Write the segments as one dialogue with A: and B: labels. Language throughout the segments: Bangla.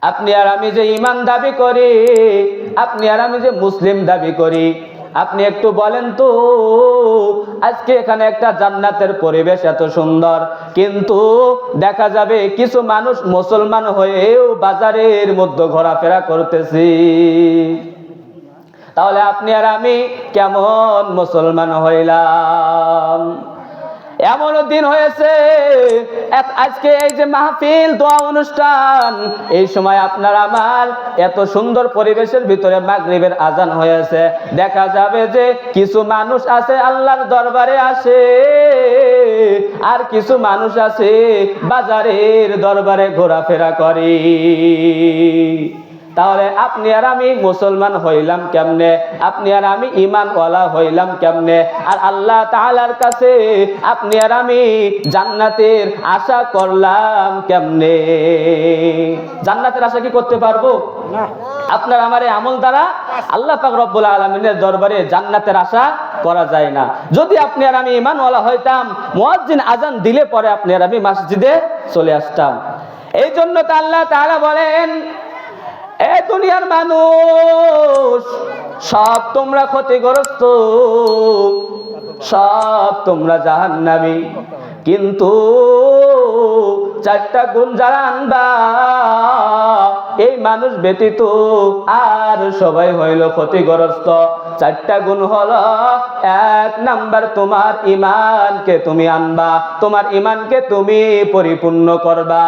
A: আপনি আর আমি যে ঈমান দাবি করি, আপনি আর আমি যে মুসলিম দাবি করি, আপনি একটু বলেন তো, আজকে এখানে একটা জান্নাতের পরিবেশ এত সুন্দর, কিন্তু দেখা যাবে কিছু মানুষ মুসলমান হয়েও বাজারের মধ্যে ঘোরাফেরা করতেছি। তাহলে আপনি আর আমি কেমন মুসলমান হইলাম? এমন দিন হয়েছে, আজকে এই যে মাহফিল দোয়া অনুষ্ঠান, এই সময় আপনার আমার এত সুন্দর পরিবেশের ভিতরে মাগরিবের আজান হয়েছে, দেখা যাবে যে কিছু মানুষ আছে আল্লাহর দরবারে আসে, আর কিছু মানুষ আছে বাজারের দরবারে ঘোরাফেরা করে। তাহলে আপনি আর আমি মুসলমান হইলাম কেমনে? আপনি আর আমি ঈমানওয়ালা হইলাম কেমনে? আর আল্লাহ তাআলার কাছে আপনি আর আমি জান্নাতের আশা করলাম কেমনে? জান্নাতের আশা কি করতে পারবো? না। আপনার আমার এই আমল দ্বারা আল্লাহ পাক রব্বুল আলামিনের দরবারে জান্নাতের আশা করা যায় না। যদি আপনি আর আমি ঈমানওয়ালা হইতাম, মুয়াজ্জিন আজান দিলে পরে আপনি আর আমি মসজিদে চলে আসতাম। এই জন্য তো আল্লাহ তাআলা বলেন, এ দুনিয়ার মানুষ, সব তোমরা ক্ষতিগ্রস্ত, সব তোমরা জাহান্নামী, কিন্তু চারটা গুণ যারা আনবা, এই মানুষ ব্যতীত আর সবাই হইল ক্ষতিগ্রস্ত। চারটা গুণ হলো, এক নাম্বার তোমার ঈমানকে তুমি আনবা, তোমার ঈমানকে তুমি পরিপূর্ণ করবা।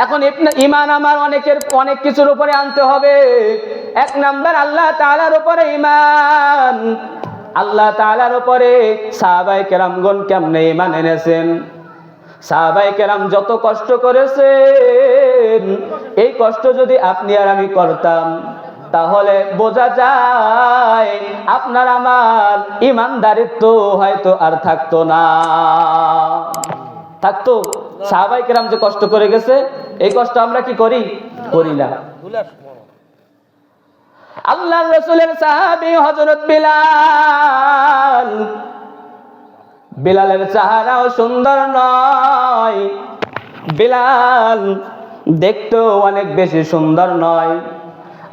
A: এখন ঈমান আমার অনেক কিছুর উপরে আনতে হবে। এক নাম্বার আল্লাহ তাআলার উপরে ঈমান। আল্লাহ তাআলার উপরে সাহাবায়ে কেরামগণ কেমনে ঈমান এনেছেন? সাহাবায়ে কেরাম যত কষ্ট করেছেন, এই কষ্ট যদি আপনি আর আমি করতাম, তাহলে বোঝা যায় আপনার আমার ঈমানদারিত্ব হয়তো আর থাকতো না। থাকতো? সাহাবায়ে কেরাম যে কষ্ট করে গেছে, এই কষ্ট আমরা কি করি? করি না। আল্লাহর রাসূলের সাহাবী হযরত বিলাল, বিলালের চেহারাও সুন্দর নয়, বিলাল দেখতেও অনেক বেশি সুন্দর নয়।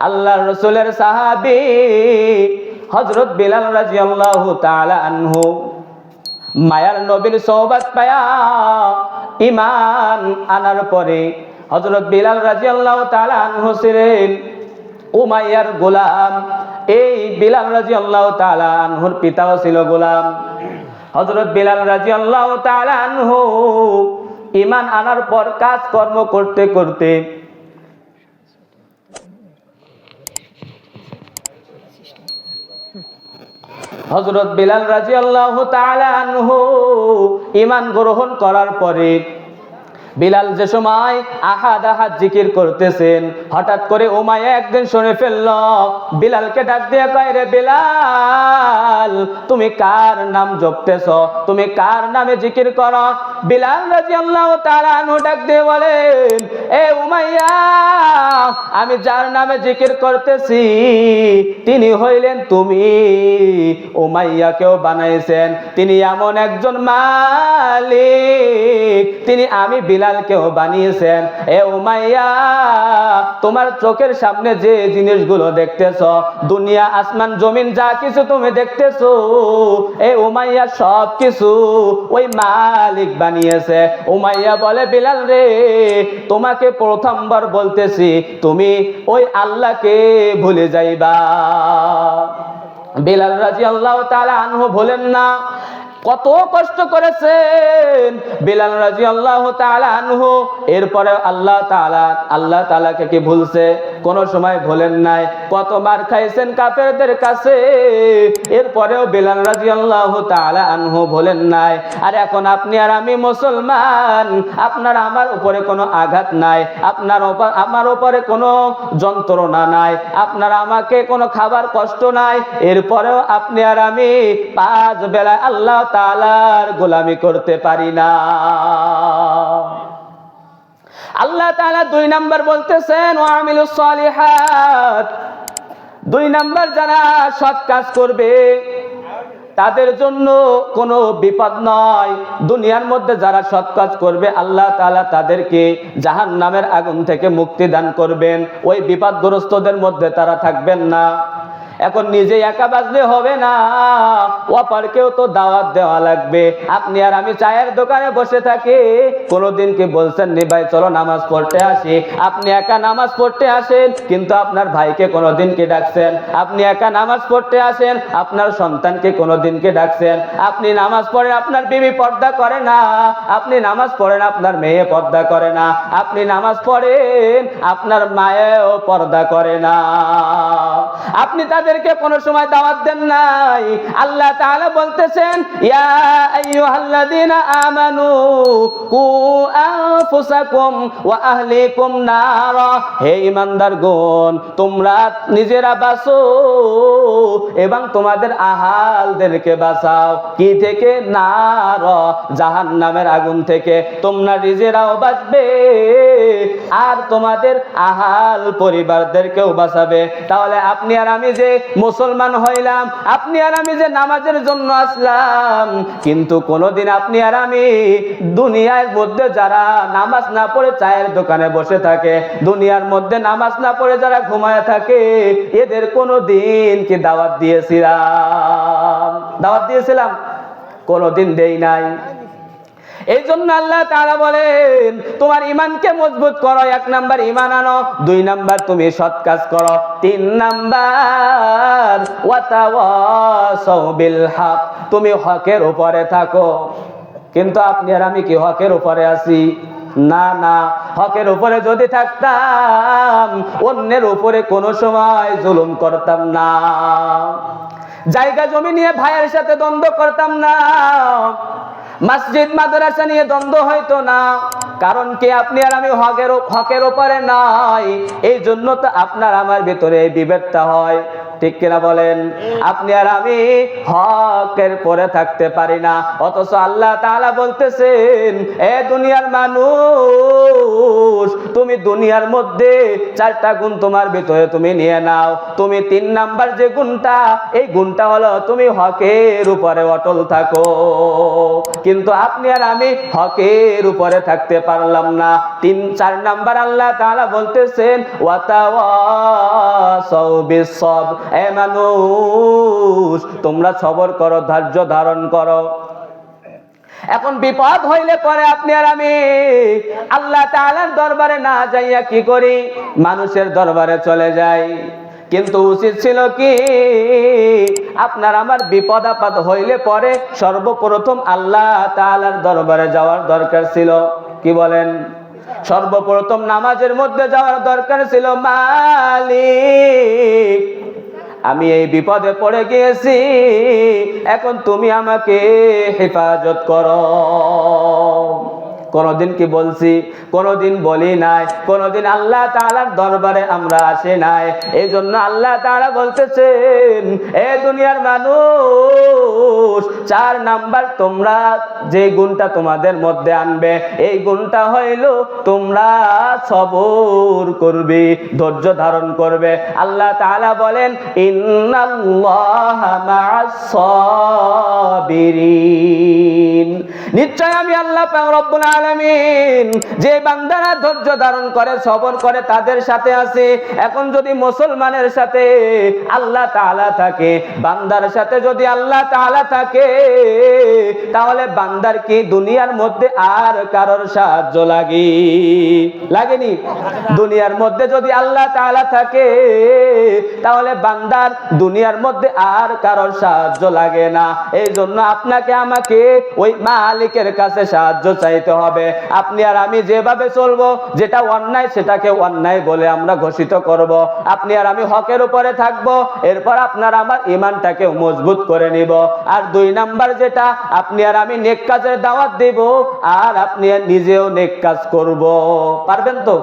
A: আল্লাহর রাসূলের সাহাবী হযরত বিলাল রাদিয়াল্লাহু তাআলা আনহু মায়ার নবীর সোহবত পায়া ঈমান আনার পরে হযরত বিলাল রাদিয়াল্লাহু তাআলা আনহু ছিলেন উমাইয়ার গোলাম। এই বিলাল রাদিয়াল্লাহু তাআলা আনহুর পিতাও ছিল গোলাম। হযরত বিলাল রাদিয়াল্লাহু তাআলা আনহু ঈমান আনার পর কাজকর্ম করতে করতে হযরত বিলাল রাদিয়াল্লাহু তাআলা আনহু ঈমান গ্রহণ করার পরে বিলাল যে সময় আহাদ আহাদ জিকির করতেছেন, হঠাৎ করে উমাইয়া একদিন শুনে ফেলল, বিলালকে ডাক দিয়ে কয়, রে বিলাল, তুমি কার নাম জপতেছ? তুমি কার নামে জিকির করো? বিলাল রাদিয়াল্লাহু তাআলা আনহু ডাক দিয়ে বলেন, এ উমাইয়া, আমি যার নামে জিকির করতেছি তিনি হইলেন তুমি। উমাইয়াকেও বানাইছেন, তিনি এমন একজন মালিক, তিনি আমি বিলালকেও বানিয়েছেন। এ উমাইয়া, তোমার চোখের সামনে যে জিনিসগুলো দেখতেছ, দুনিয়া আসমান জমিন যা কিছু তুমি দেখতেছো, এ উমাইয়া সব কিছু ওই মালিক বানিয়েছে। উমাইয়া বলে, বিলাল রে, তোমাকে প্রথমবার বলতেছি তুমি ওই আল্লাহকে ভুলে যাইবা। বিলাল রাদিয়াল্লাহু তাআলা আনহু বলেন না, কত কষ্ট করেছেন বিলাল রাদিয়াল্লাহু তাআলা আনহু, এরপরে আল্লাহ তাআলাকে কি ভুলছে? কোন সময় ভুলেন নাই। কত মার খাইছেন কাফেরদের কাছে, এরপরেও বিলাল রাদিয়াল্লাহু তাআলা আনহু ভুলেন নাই। আর এখন আপনি আর আমি মুসলমান, আপনার আমার উপরে কোনো আঘাত নাই, আপনার আমার উপরে কোনো যন্ত্রণা নাই, আপনার আমাকে কোনো খাবার কষ্ট নাই, এরপরেও আপনি আর আমি 5 বেলা আল্লাহ তাআলার গোলামি করতে পারি না। আল্লাহ তাআলা 2 নাম্বার বলতেছেন, ওয়া আমিলুস সালিহাত। 2 নাম্বার যারা সৎ কাজ করবে তাদের জন্য কোনো বিপদ নয়। দুনিয়ার মধ্যে যারা সৎ কাজ করবে আল্লাহ তাআলা তাদেরকে জাহান্নামের আগুন থেকে মুক্তি দান করবেন, ওই বিপদগ্রস্তদের মধ্যে তারা থাকবেন না। এখন নিজে একা বাঁচলে হবে না, অপরকেও তো দাওয়াত দেওয়া লাগবে। আপনি আর আমি চায়ের দোকানে বসে থাকি, কোনোদিন কি বলছেন নি ভাই চলো নামাজ পড়তে আসি? আপনি একা নামাজ পড়তে আসেন, কিন্তু আপনার ভাইকে কোনোদিন কি ডাকছেন? আপনি একা নামাজ পড়তে আসেন, আপনার সন্তানকে কোনোদিন কি ডাকছেন? আপনি নামাজ পড়েন, আপনার বিবি পর্দা করে না। আপনি নামাজ পড়েন, আপনার মেয়ে পর্দা করে না। আপনি নামাজ পড়েন, আপনার মায়েও পর্দা করে না। আপনি তাদেরকে কোনো সময় দাওয়াত দেন নাই। আল্লাহ তাআলা বলতেছেন, ইয়া আইয়ুহাল্লাযীনা আমানু কু আনফুসাকুম ওয়া আহলিকুম নারা, হে ঈমানদারগণ তোমরা নিজেরা বাঁচো এবং তোমাদের আহালদেরকে বাঁচাও। কি থেকে? নার, জাহান্নামের আগুন থেকে। তোমরা নিজেরাও বাঁচবে আর তোমাদের আহাল পরিবারদেরকেও বাঁচাবে। তাহলে আপনি আর আমি যে মুসলমান হইলাম, আপনি আর আমি যে নামাজের জন্য আসলাম, কিন্তু কোনোদিন আপনি আর আমি দুনিয়ার মধ্যে যারা নামাজ না পড়ে চায়ের দোকানে বসে থাকে, দুনিয়ার মধ্যে নামাজ না পড়ে যারা ঘুমায় থাকে, এদের কোনোদিন কি দাওয়াত দিয়েছিলাম? দাওয়াত দিয়েছিলাম? কোনোদিন দেই নাই। এই জন্য আল্লাহ তাআলা বলেন তোমার ঈমানকে মজবুত করো, 1 নাম্বার ঈমান আনো, 2 নাম্বার তুমি সৎ কাজ করো, 3 নাম্বার ওয়াতাওয়াসাউ বিল হক, তুমি হকের উপরে থাকো। কিন্তু আপনি আর আমি কি হকের উপরে আছি? না না, হকের উপরে যদি থাকতাম অন্যের উপরে কোনো সময় জুলুম করতাম না, জায়গা জমি নিয়ে ভাইয়ের সাথে দ্বন্দ্ব করতাম না, মসজিদ মাদ্রাসা নিয়ে দ্বন্দ্ব হইতো না। কারণ কি? আপনি আর আমি হকের উপরে নাই, এই জন্য তো আপনার আমার ভিতরে এই বিভেদটা হয়। ঠিক কিনা বলেন? আপনি আর আমি হকের পরে থাকতে পারি না, অথচ আল্লাহ তাআলা বলতেছেন এ দুনিয়ার মানুষ, তুমি দুনিয়ার মধ্যে 4টা গুণ তোমার ভিতরে তুমি নিয়ে নাও। তুমি 3 নাম্বার যে গুণটা, এই গুণটা হলো তুমি হকের উপরে অটল থাকো। কিন্তু আপনি আর আমি হকের উপরে থাকতে পারলাম না। 3-4 নাম্বার আল্লাহ তাআলা বলতেছেন ওয়াতাওয়াসাউ বিস-সবর, এ মানুষ তোমরা সবর করো, ধৈর্য ধারণ করো। এখন বিপদ হইলে পরে আপনি আর আমি আল্লাহ তাআলার দরবারে না যাইয়া কি করি? মানুষের দরবারে চলে যাই। কিন্তু উচিত ছিল কি আপনার আমার বিপদ আপদ হইলে পরে সর্বপ্রথম আল্লাহ তাআলার দরবারে যাওয়ার দরকার ছিল। কি বলেন? সর্বপ্রথম নামাজের মধ্যে যাওয়ার দরকার ছিল, মালিক আমি এই বিপদে পড়ে গিয়েছি, এখন তুমি আমাকে হেফাজত করো। কোনদিন কি বলছি? কোনদিন বলি নাই। কোনদিন আল্লাহ তাআলার দরবারে আমরা আসি নাই। এই জন্য আল্লাহ তাআলা বলতেছেন এ দুনিয়ার মানুষ, 4 নাম্বার তোমরা যে গুণটা তোমাদের মধ্যে আনবে, এই গুণটা হইল তোমরা সবর করবে, ধৈর্য ধারণ করবে। আল্লাহ তাআলা বলেন ইন্নাল্লাহা মা'আস সাবিরিন, নিশ্চয় আমি আল্লাহ পাক রব্বুল আলামিন যে বান্দারা ধৈর্য ধারণ করে সবর করে তাদের সাথে আছে। এখন যদি মুসলমানের সাথে আল্লাহ তাআলা থাকে, বান্দার সাথে যদি আল্লাহ তাআলা থাকে, তাহলে বান্দার কি দুনিয়ার মধ্যে আর কারোর সাহায্য লাগেনি? দুনিয়ার মধ্যে যদি আল্লাহ তাআলা থাকে, তাহলে বান্দার দুনিয়ার মধ্যে আর কারোর সাহায্য লাগে না। এই জন্য আপনাকে আমাকে ওই মালিকের কাছে সাহায্য চাইতে হবে। আপনি আর আমি যেভাবে চলবো, যেটা অন্যায় সেটাকে অন্যায় বলে আমরা ঘোষিত করব। আপনি আর আমি হকের উপরে থাকবো, এরপর আপনার আমার ঈমানটাকে মজবুত করে নিব। আর 2 নাম্বার যেটা, আপনি আর আমি নেক কাজের দাওয়াত দেব, আর আপনি নিজেও নেক কাজ করব। পারবেন তো?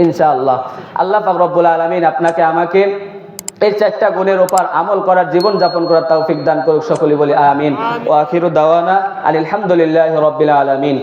A: ইনশাআল্লাহ। আল্লাহ পাক রব্বুল আলামিন আপনাকে আমাকে এই 4টা গুণের উপর আমল করার, জীবন যাপন করার তৌফিক দান করুক। সকলে বলি আমিন। ওয়া আখিরু দাওয়ানা আলহামদুলিল্লাহি রাব্বিল আলামিন।